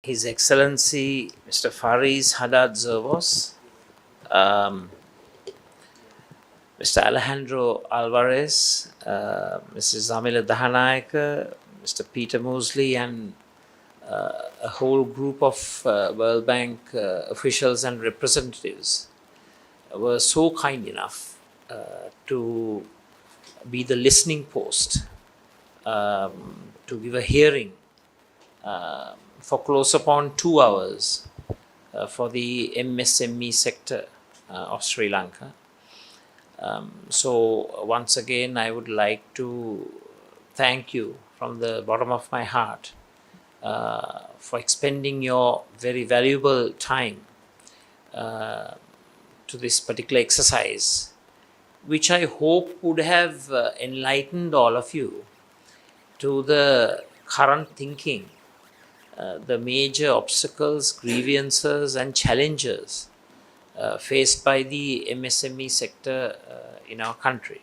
His Excellency Mr. Faris Haddad Zervos, Mr. Alejandro Alvarez, Mrs. Zamila Dahanayaka, Mr. Peter Mosley, and a whole group of World Bank officials and representatives were so kind enough to be the listening post, to give a hearing for close upon 2 hours for the MSME sector of Sri Lanka. So once again, I would like to thank you from the bottom of my heart for expending your very valuable time to this particular exercise, which I hope would have enlightened all of you to the current thinking, the major obstacles, grievances, and challenges faced by the MSME sector in our country.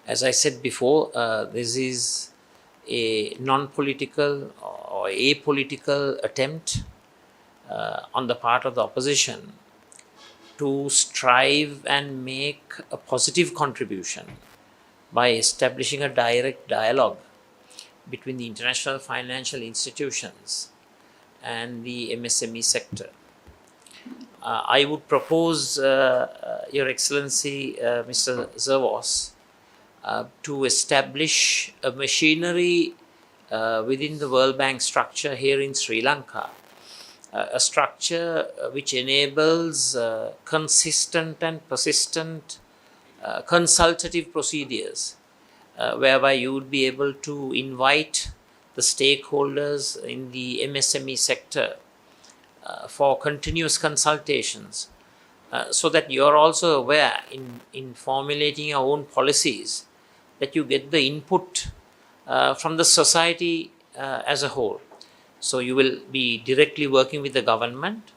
As I said before, this is a non-political or apolitical attempt on the part of the opposition to strive and make a positive contribution by establishing a direct dialogue between the international financial institutions and the MSME sector. I would propose, Your Excellency, Mr. Zervos, to establish a machinery within the World Bank structure here in Sri Lanka, a structure which enables consistent and persistent consultative procedures, whereby you would be able to invite the stakeholders in the MSME sector for continuous consultations, so that you are also aware in formulating your own policies that you get the input from the society as a whole. So you will be directly working with the government,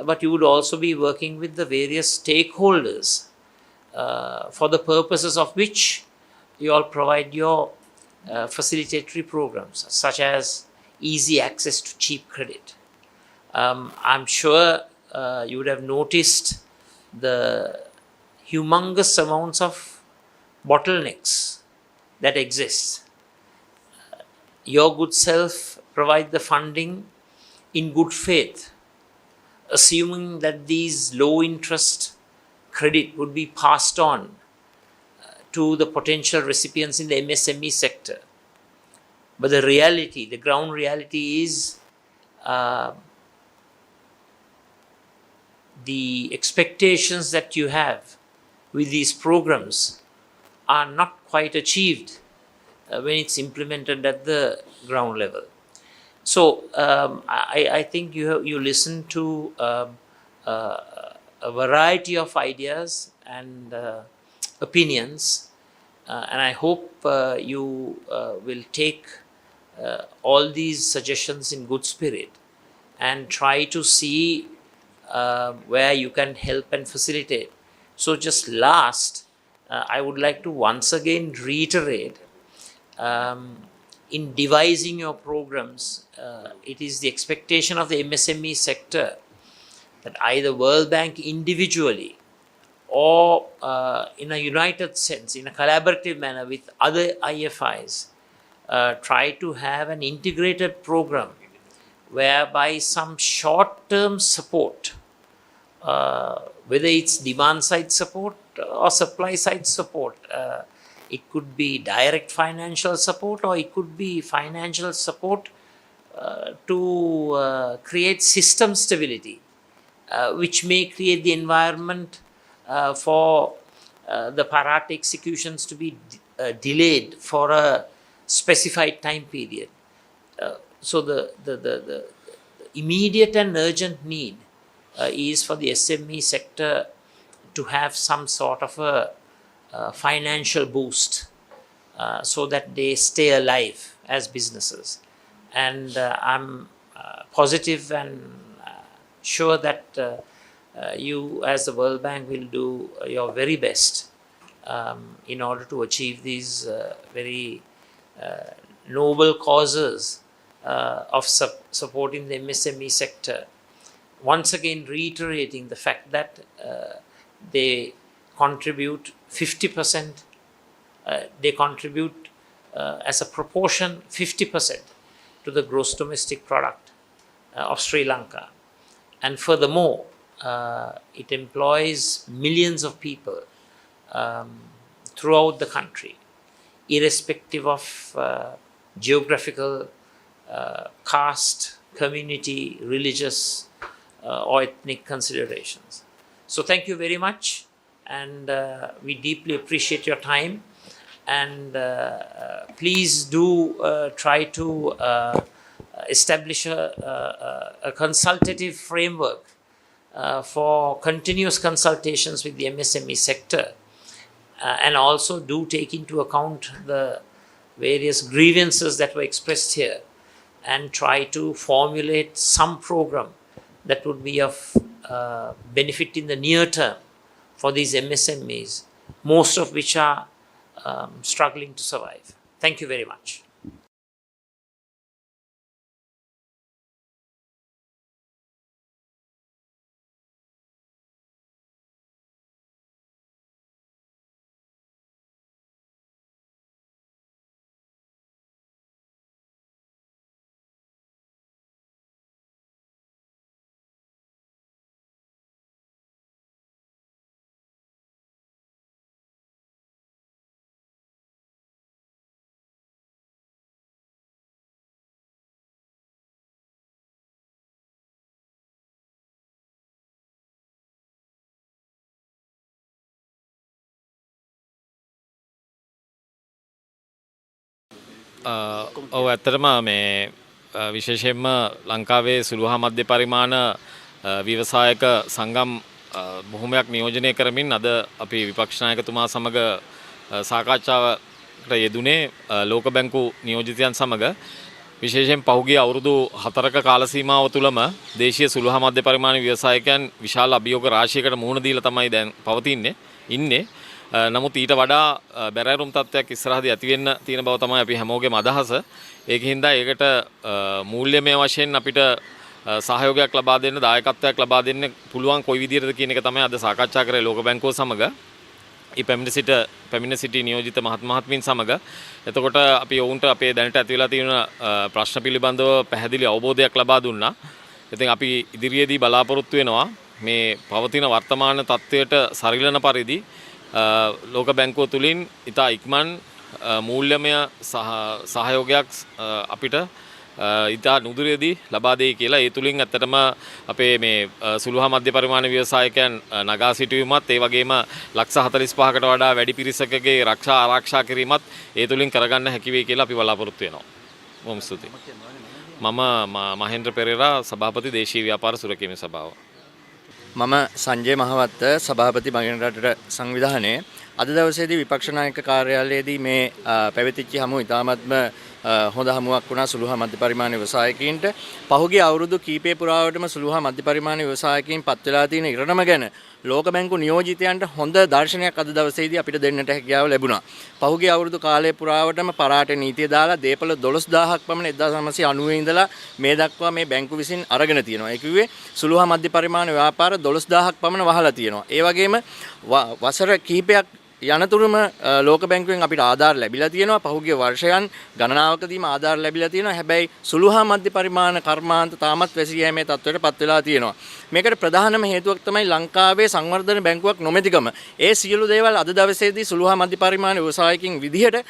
but you would also be working with the various stakeholders for the purposes of which you all provide your facilitatory programs, such as easy access to cheap credit. I'm sure you would have noticed the humongous amounts of bottlenecks that exist. Your good self provide the funding in good faith, assuming that these low interest credit would be passed on to the potential recipients in the MSME sector. But the reality, the ground reality is the expectations that you have with these programs are not quite achieved when it's implemented at the ground level. So I think you listen to a variety of ideas and opinions, and I hope you will take all these suggestions in good spirit and try to see where you can help and facilitate. So just last, I would like to once again reiterate, in devising your programs, it is the expectation of the MSME sector that either World Bank individually or in a united sense, in a collaborative manner with other IFIs, try to have an integrated program whereby some short-term support, whether it's demand side support or supply side support, it could be direct financial support or it could be financial support to create system stability, which may create the environment for the Parata executions to be delayed for a specified time period. So the immediate and urgent need is for the SME sector to have some sort of a financial boost so that they stay alive as businesses. And I'm positive and sure that you as the World Bank will do your very best in order to achieve these very noble causes of supporting the MSME sector. Once again, reiterating the fact that they contribute 50%, they contribute as a proportion 50% to the gross domestic product of Sri Lanka. And furthermore, it employs millions of people throughout the country, irrespective of geographical, caste, community, religious, or ethnic considerations. So thank you very much, and we deeply appreciate your time. And please do try to establish a consultative framework for continuous consultations with the MSME sector, and also do take into account the various grievances that were expressed here, and try to formulate some program that would be of benefit in the near term for these MSMEs, most of which are struggling to survive. Thank you very much. ඔව් ඇත්තටම මේ විශේෂයෙන්ම ලංකාවේ සුළු හා මධ්‍ය පරිමාණ ව්‍යවසායක සංගම් බොහොමයක් නියෝජනය කරමින් අද අපි විපක්ෂ නායකතුමා සමග සාකච්ඡාවකට යෙදුනේ ලෝක බැංකු නියෝජිතයන් සමග. විශේෂයෙන් පහුගිය අවුරුදු 4ක කාල සීමාව තුළම දේශීය සුළු හා මධ්‍ය පරිමාණ ව්‍යවසායකයන් විශාල අභියෝග රාශියකට මුහුණ දීලා තමයි දැන් ඉන්නේ. නමුත් ඊට වඩා බැරෑරුම් තත්ත්වයක් ඉස්සරහදී ඇති වෙන්න තියෙන බව තමයි අපි හැමෝගෙම අදහස. ඒකින්ද ඒකට මූල්‍යමය වශයෙන් අපිට සහයෝගයක් ලබා දෙන්න, දායකත්වයක් ලබා දෙන්න පුළුවන් කොයි විදිහටද කියන එක තමයි අද සාකච්ඡා කරේ ලෝක බැංකුව සමග. මේ පැමිණ සිටි නියෝජිත මහත්මීන් සමග. එතකොට අපි ඔවුන්ට අපේ දැනට ඇති වෙලා තියෙන ප්‍රශ්න පිළිබඳව පැහැදිලි අවබෝධයක් ලබා දුන්නා. ඉතින් අපි ඉදිරියේදී බලාපොරොත්තු වෙනවා මේ පවතින වර්තමාන තත්ත්වයට සරිලන පරිදි ලෝක බැංකුව තුලින් ඉතා ඉක්මන් මූල්‍යමය සහයෝගයක් අපිට ඉතා නුදුරේදී ලබා දෙයි කියලා. ඒ තුලින් ඇත්තටම අපේ මේ සුළු හා මධ්‍ය පරිමාණ ව්‍යවසායකයන් නගා සිටුවීමත්, ඒ වගේම ලක්ෂ 45කට වඩා වැඩි පිරිසකගේ ආරක්ෂා කිරීමත් ඒ තුලින් කරගන්න හැකි වෙයි කියලා අපි බලාපොරොත්තු වෙනවා. බොහොම ස්තුතියි. මම මහේන්ද්‍ර පෙරේරා, සභාපති දේශීය ව්‍යාපාර සුරකීමේ සභාව. මම සංජය මහවත්ත, සභාපති මගින් රටට සංවිධානයේ අද දවසේදී විපක්ෂ නායක කාර්යාලයේදී මේ පැවතිච්ච හමුව ඉතාමත්ම හොඳ හමුවක් වුණා සුළු හා මධ්‍ය පරිමාණ ව්‍යවසායකයින්ට. පහුගිය අවුරුදු කීපය පුරාවටම සුළු හා මධ්‍ය පරිමාණ ව්‍යවසායකයින් පත් වෙලා තියෙන ඉරණම ගැන ලෝක බැංකු නියෝජිතයන්ට හොඳ දර්ශනයක් අද දවසේදී අපිට දෙන්නට හැකියාව ලැබුණා. පහුගිය අවුරුදු කාලය පුරාවටම පරාට නීතිය දාලා දේපල 12000ක් පමණ 1990 ඉඳලා මේ දක්වා මේ බැංකු විසින් අරගෙන තියෙනවා. ඒ කිව්වේ සුළු හා මධ්‍ය පරිමාණ ව්‍යාපාර 12000ක් පමණ වහලා තියෙනවා. ඒ වගේම වසර කිහිපයක් යනතුරුම ලෝක බැංකුවෙන් අපිට ආධාර ලැබිලා තියෙනවා. පහුගිය වර්ෂයන් ගණනාවකදීම ආධාර ලැබිලා තියෙනවා. හැබැයි සුළු හා මධ්‍ය පරිමාණ කර්මාන්ත තාමත් වැසී යෑමේ තත්ත්වයට පත් වෙලා තියෙනවා. මේකට ප්‍රධානම හේතුවක් තමයි ලංකාවේ සංවර්ධන බැංකුවක් නොමැතිකම. ඒ සියලු දේවල් අද දවසේදී සුළු හා මධ්‍ය පරිමාණ ව්‍යවසායකින් විදිහට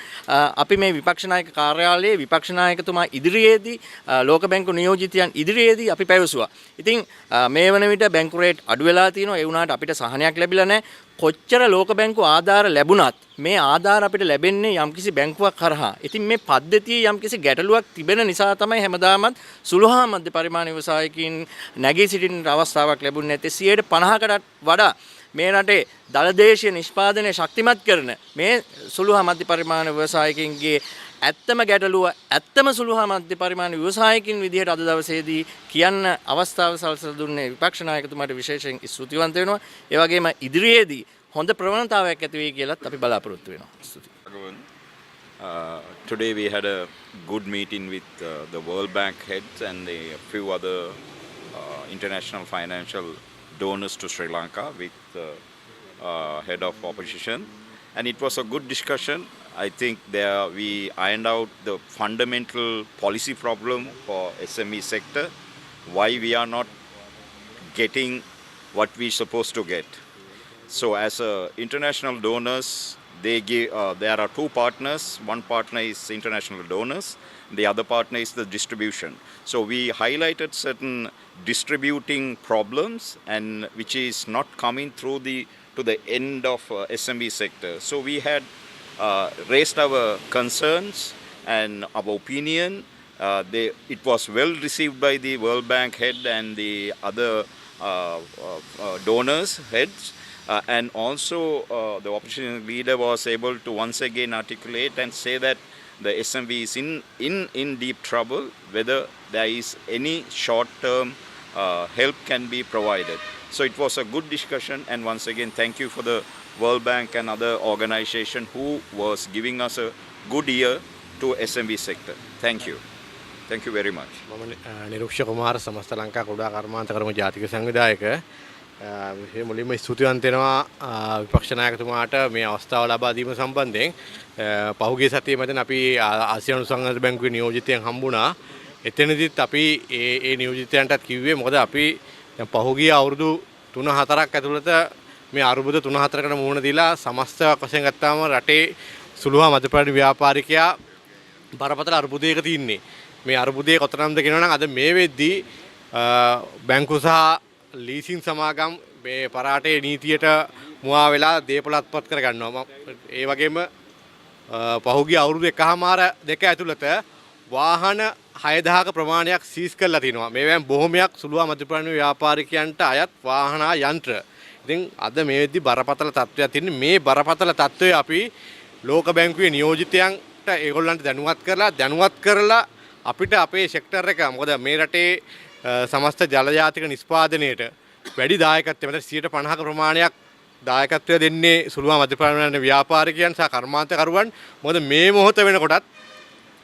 අපි මේ විපක්ෂ නායක කාර්යාලයේ විපක්ෂ නායකතුමා ඉදිරියේදී ලෝක බැංකු නියෝජිතයන් ඉදිරියේදී අපි පැවසුවා. ඉතින් මේ වන විට බැංකු රේට් අඩු වෙලා තියෙනවා. ඒ වුණාට අපිට සහනයක් ලැබිලා නැහැ. කොච්චර ලෝක බැංකු ආධාර ලැබුණත් මේ ආධාර අපිට ලැබෙන්නේ යම්කිසි බැංකුවක් කරහා. ඉතින් මේ පද්ධතියේ යම්කිසි ගැටලුවක් තිබෙන නිසා තමයි හැමදාමත් සුළු හා මධ්‍ය පරිමාණ ව්‍යවසායකින් නැගී සිටින අවස්ථාවක් ලැබුණේ නැත්තේ. 50%කට වඩා මේ රටේ දළදේශීය නිෂ්පාදනය ශක්තිමත් කරන මේ සුළු හා මධ්‍ය පරිමාණ ව්‍යවසායකින්ගේ ඇත්තම ගැටලුව ඇත්තම සුළු හා මධ්‍ය පරිමාණ ව්‍යවසායකින් විදිහට අද දවසේදී කියන්න අවස්ථාව සලසලා දුන්නේ විපක්ෂ නායකතුමාට විශේෂයෙන් ස්තුතිවන්ත වෙනවා. ඒ වගේම ඉදිරියේදී හොඳ ප්‍රවණතාවයක් ඇති වෙයි කියලාත් අපි බලාපොරොත්තු වෙනවා. ස්තුතියි. Today we had a good meeting with the World Bank heads and a few other international financial donors to Sri Lanka with the head of opposition. And it was a good discussion. I think there we ironed out the fundamental policy problem for SME sector, why we are not getting what we supposed to get. So as international donors, they give, there are two partners. One partner is international donors. The other partner is the distribution. So we highlighted certain distributing problems and which is not coming through to the end of SME sector. So we had raised our concerns and our opinion. It was well received by the World Bank head and the other donors heads. And also the opposition leader was able to once again articulate and say that the SMB is in deep trouble, whether there is any short-term help can be provided. So it was a good discussion, and once again thank you for the World Bank and other organization who was giving us a good ear to SMB sector. Thank you. Thank you very much. මම නිරුක්ෂ කුමාර සමස්ත ලංකා කුඩා කර්මාන්ත කර්ම ජාතික සංවිධායක මුලින්ම ස්තුතිවන්ත වෙනවා විපක්ෂ නායකතුමාට මේ අවස්ථාව ලබා දීම සම්බන්ධයෙන් පහුගිය සතියේ මැදින් අපි ආසියානු සංඝ බැංකුවේ නියෝජිතයන් හම්බුණා. එතනදිත් අපි ඒ නියෝජිතයන්ටත් කිව්වේ මොකද අපි දැන් පහුගිය අවුරුදු 3-4ක් ඇතුළත මේ අරුබුද 3-4කට මුහුණ දීලා සමස්ත වශයෙන් ගත්තාම රටේ සුළු හා මධ්‍යපරිමාණ ව්‍යාපාරිකයා බරපතල අරුබුදයක තින්නේ. මේ අරුබුදේ කොතරම්ද කියනවනම් අද මේ වෙද්දී බැංකු සහ ලීසින් සමාගම් මේ පරාටේ නීතියට මුවා වෙලා දේපොළ අත්පත් කර ගන්නවා. ඒ වගේම පහුගිය අවුරුදු 1.5 ඇතුළත වාහන 6000ක ප්‍රමාණයක් සීස් කරලා තිනවා. මේවෙන් බොහොමයක් සුළු හා මධ්‍යපරිමාණ ව්‍යාපාරිකයන්ට අයත් වාහන යන්ත්‍ර. ඉතින් අද මේ වෙද්දී බරපතල තත්ත්වයක් තින්නේ. මේ බරපතල තත්ත්වය අපි ලෝක බැංකුවේ නියෝජිතයන්ට ඒගොල්ලන්ට දැනුවත් කරලා අපිට අපේ සෙක්ටර් එක මොකද මේ රටේ සමස්ත ජලජාතික නිෂ්පාදනයේට වැඩි දායකත්වය මත 50% ප්‍රමාණයක් දායකත්වය දෙන්නේ සුළු හා මධ්‍යපරිමාණ ව්‍යාපාරිකයන් සහ කර්මාන්තකරුවන්. මොකද මේ මොහොත වෙනකොටත්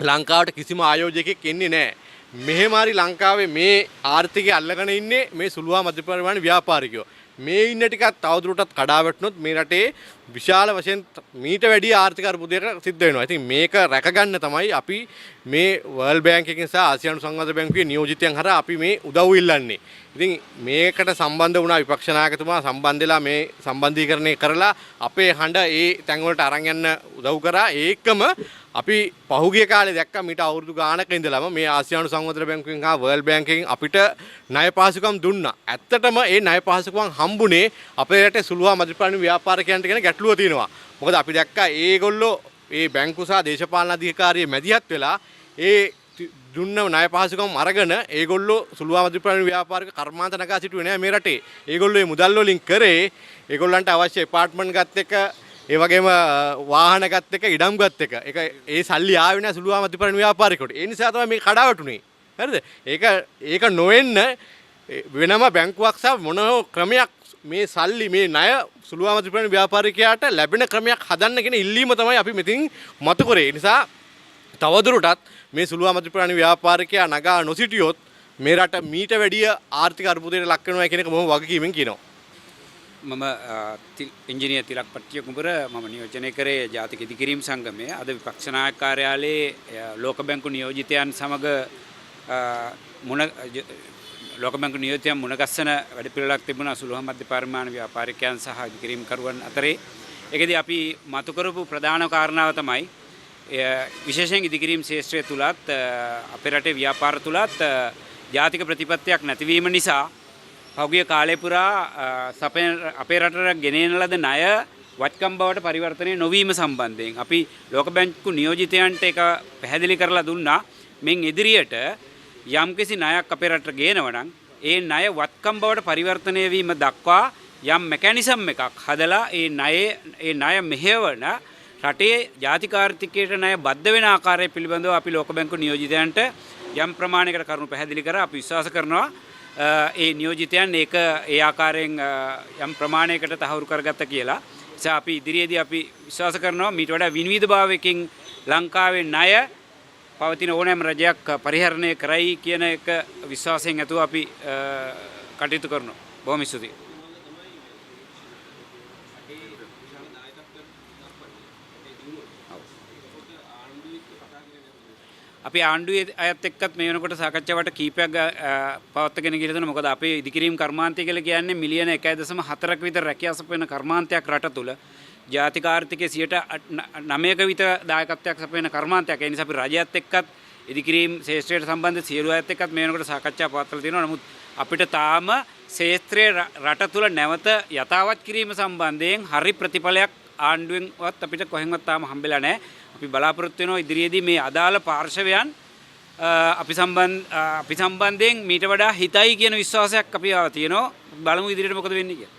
ලංකාවට කිසිම ආයෝජකයෙක් එන්නේ නැහැ. මෙහෙම හරි ලංකාවේ මේ ආර්ථිකය අල්ලගෙන ඉන්නේ මේ සුළු හා මධ්‍යපරිමාණ ව්‍යාපාරිකයෝ. මේ ඉන්න ටිකක් තවදුරටත් කඩා වැටුනොත් මේ රටේ විශාල වශයෙන් මීට වැඩි ආර්ථික අර්බුදයකට සිද්ධ වෙනවා. ඉතින් මේක රැකගන්න තමයි අපි මේ වර්ල්ඩ් බැංක් එකෙන් සහ ආසියානු සංවර්ධන බැංකුවේ නියෝජිතයන් හරහා අපි මේ උදව් ඉල්ලන්නේ. ඉතින් මේකට සම්බන්ධ වුණා විපක්ෂ නායකතුමා සම්බන්ධ වෙලා මේ සම්බන්ධීකරණය කරලා අපේ හඬ ඒ තැන් වලට අරන් යන්න උදව් කරා. ඒකම අපි පහුගිය කාලේ දැක්කා මීට අවුරුදු ගානක ඉඳලම මේ ආසියානු සංවර්ධන බැංකුවෙන් හා වර්ල්ඩ් බැංක් එකෙන් අපිට ණය පහසුකම් දුන්නා. ඇත්තටම ඒ ණය පහසුකම් හම්බුනේ අපේ රටේ සුළු හා මධ්‍යපරිමාණ ව්‍යාපාරිකයන්ට කියන ගැටලුව තියෙනවා. මොකද අපි දැක්කා ඒගොල්ලෝ ඒ බැංකු සහ දේශපාලන අධිකාරියේ මැදිහත් වෙලා ඒ දුන්න ණය පහසුකම් අරගෙන ඒගොල්ලෝ සුළු හා මධ්‍යපරිමාණ ව්‍යාපාරික කර්මාන්ත නගා සිටුවේ නෑ මේ රටේ. ඒගොල්ලෝ මේ මුදල් වලින් කරේ ඒගොල්ලන්ට අවශ්‍ය ඇපාර්ට්මන්ට් ගත් එක ඒ වගේම වාහන ගත් එක ඉඩම් ගත් එක. ඒක ඒ සල්ලි ආවේ නෑ සුළු හා මධ්‍යපරිමාණ ව්‍යාපාරිකයට. ඒ නිසා තමයි මේ කඩාවැටුනේ. හරිද? ඒක නොවෙන්න වෙනම බැංකුවක් සහ මොන ක්‍රමයක් මේ සල්ලි මේ ණය සුළු හා මධ්‍යපරිමාණ ව්‍යාපාරිකයාට ලැබෙන ක්‍රමයක් හදන්න කියන ඉල්ලීම තමයි අපි මෙතින් මතු කරේ. ඒ නිසා තවදුරටත් මේ සුළු හා මධ්‍යපරිමාණ ව්‍යාපාරිකයා නගා නොසිටියොත් මේ රට මීට වැඩිය ආර්ථික අර්බුදයට ලක් වෙනවා කියන එක මම වගකීමෙන් කියනවා. මම ඉංජිනේර තිලක් පට්ටිය කුඹර මම නියෝජනය කරේ ජාතික ඉදිකිරීම් සංගමය. අද විපක්ෂ නායක කාර්යාලයේ ලෝක බැංකු නියෝජිතයන් සමග ලෝක බැංකු නියෝජිතයන් මුණගස්සන වැඩපිළිවෙලක් තිබුණා සුළු හා මධ්‍ය පරිමාණ ව්‍යාපාරිකයන් සහ ඉදිකිරීම් කරුවන් අතරේ. ඒකදී අපි මතු කරපු ප්‍රධාන කාරණාව තමයි විශේෂයෙන් ඉදිකිරීම් ශාස්ත්‍රය තුලත් අපේ රටේ ව්‍යාපාර තුලත් ජාතික ප්‍රතිපත්තියක් නැතිවීම නිසා පහුගිය කාලය පුරා අපේ රටට ගෙනෙන ලද ණය වත්කම් බවට පරිවර්තනය නොවීම සම්බන්ධයෙන් අපි ලෝක බැංකු නියෝජිතයන්ට ඒක පැහැදිලි කරලා දුන්නා. මෙන් ඉදිරියට යම්කිසි ණයක් අපේ රටට ගේනවා නම් ඒ ණය වත්කම් බවට පරිවර්තනය වීම දක්වා යම් මෙකැනිසම් එකක් හදලා ඒ ණය මෙහෙවන රටේ ජාතික ආර්ථිකයට ණය බද්ධ වෙන ආකාරය පිළිබඳව අපි ලෝක බැංකු නියෝජිතයන්ට යම් ප්‍රමාණයකට කරුණු පැහැදිලි කරා. අපි විශ්වාස කරනවා ඒ නියෝජිතයන් ඒක ඒ ආකාරයෙන් යම් ප්‍රමාණයකට තහවුරු කරගත්ත කියලා. ඒ අපි ඉදිරියේදී අපි විශ්වාස කරනවා මීට වඩා විනිවිදභාවයකින් ලංකාවේ ණය පවතින ඕනෑම රජයක් පරිහරණය කරයි කියන එක විශ්වාසයෙන් ඇතුව අපි කටයුතු කරනවා. බොහොම ස්තුතියි. අපි ආණ්ඩුවේ අයත් එක්කත් මේ වෙනකොට සාකච්ඡාවට කීපයක් පවත්වාගෙන ගිහලා තියෙනවා. මොකද අපේ ඉදිකිරීම් කර්මාන්තය කියලා කියන්නේ මිලියන 1.4ක විතර රැකියාව සපයන කර්මාන්තයක් රට තුල. ජාතික ආර්ථිකයේ 9%ක විතර දායකත්වයක් සපයන කර්මාන්තයක්. ඒ නිසා අපි රජයත් එක්කත් ඉදිකිරීම් ශේෂ්ත්‍රයට සම්බන්ධ සියලු අයත් එක්කත් මේ වෙනකොට සාකච්ඡා පවත්වලා තියෙනවා. නමුත් අපිට තාම ශේෂ්ත්‍රයේ රට තුල නැවත යථාවත් කිරීම සම්බන්ධයෙන් හරි ප්‍රතිඵලයක් ආණ්ඩුවෙන්වත් අපිට කොහෙන්වත් තාම හම්බෙලා නැහැ. අපි බලාපොරොත්තු වෙනවා ඉදිරියේදී මේ අදාළ පාර්ශවයන් අපි සම්බන්ධයෙන් මීට වඩා හිතයි කියන විශ්වාසයක් අපි ආව තියෙනවා. බලමු ඉදිරියට මොකද වෙන්නේ කියලා.